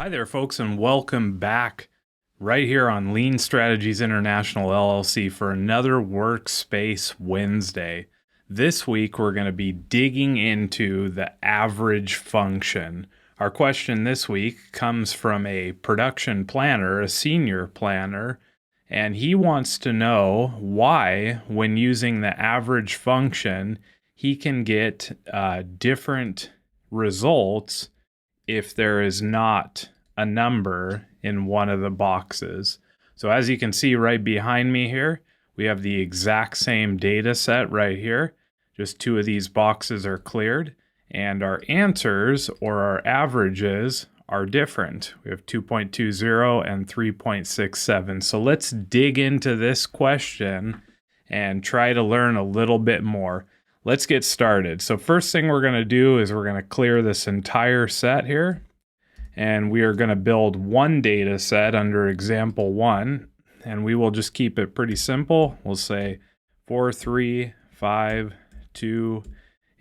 Hi there, folks, and welcome back right here on Lean Strategies International LLC for another Workspace Wednesday. This week, we're going to be digging into the average function. Our question this week comes from a production planner, a senior planner, and he wants to know why, when using the average function, he can get different results if there is not a number in one of the boxes. So as you can see right behind me here, we have the exact same data set right here. Just two of these boxes are cleared, and our answers or our averages are different. We have 2.20 and 3.67. So let's dig into this question and try to learn a little bit more. Let's get started. So first thing we're going to do is we're going to clear this entire set here, and we are going to build one data set under example 1, and we will just keep it pretty simple. We'll say 4, 3, 5, 2,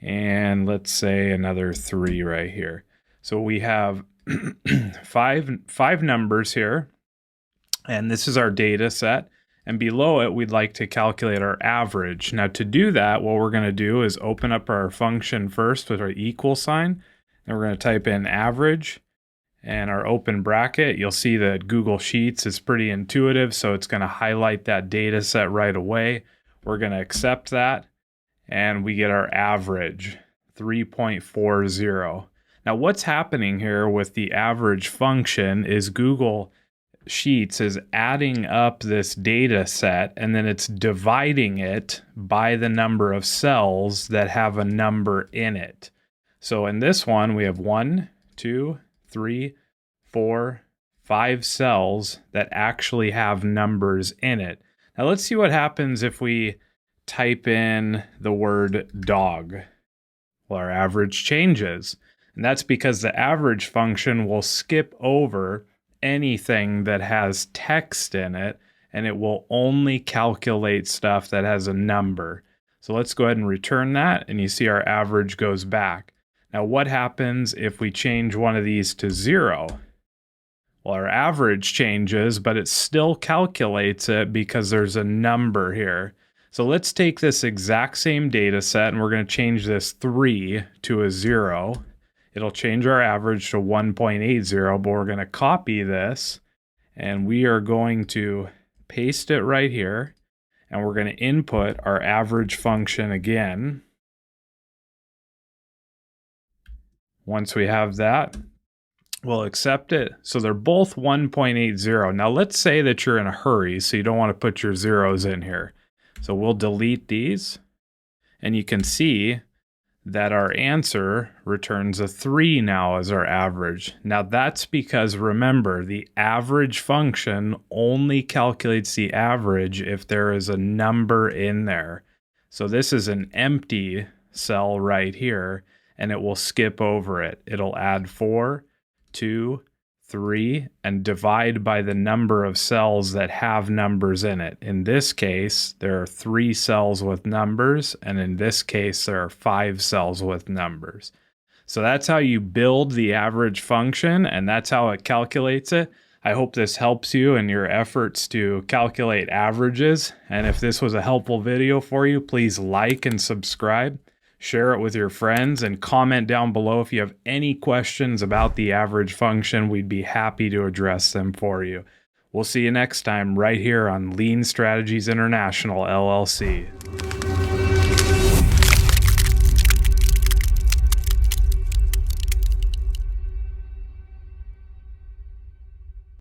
and let's say another 3 right here. So we have five numbers here, and this is our data set. And below it, we'd like to calculate our average. Now to do that, what we're going to do is open up our function first with our equal sign. And we're going to type in average and our open bracket. You'll see that Google Sheets is pretty intuitive, so it's going to highlight that data set right away. We're going to accept that, and we get our average, 3.40. Now what's happening here with the average function is Google Sheets is adding up this data set, and then it's dividing it by the number of cells that have a number in it. So in this one, we have 1, 2, 3, 4, 5 cells that actually have numbers in it. Now let's see what happens if we type in the word dog. Well, our average changes, and that's because the average function will skip over anything that has text in it, and it will only calculate stuff that has a number. So let's go ahead and return that, and you see our average goes back. Now what happens if we change one of these to 0? Well, our average changes, but it still calculates it because there's a number here. So let's take this exact same data set, and we're going to change this 3 to a 0. It'll change our average to 1.80, but we're going to copy this, and we are going to paste it right here, and we're going to input our average function again. Once we have that, we'll accept it. So they're both 1.80. Now let's say that you're in a hurry, so you don't want to put your zeros in here. So we'll delete these, and you can see that our answer returns a 3 now as our average. Now that's because, remember, the average function only calculates the average if there is a number in there. So this is an empty cell right here, and it will skip over it. It'll add 4, 2, 3, and divide by the number of cells that have numbers in it. In this case, there are 3 cells with numbers, and in this case, there are 5 cells with numbers. So that's how you build the average function, and that's how it calculates it. I hope this helps you in your efforts to calculate averages. And if this was a helpful video for you, please like and subscribe. Share it with your friends, and comment down below if you have any questions about the average function. We'd be happy to address them for you. We'll see you next time right here on Lean Strategies International LLC.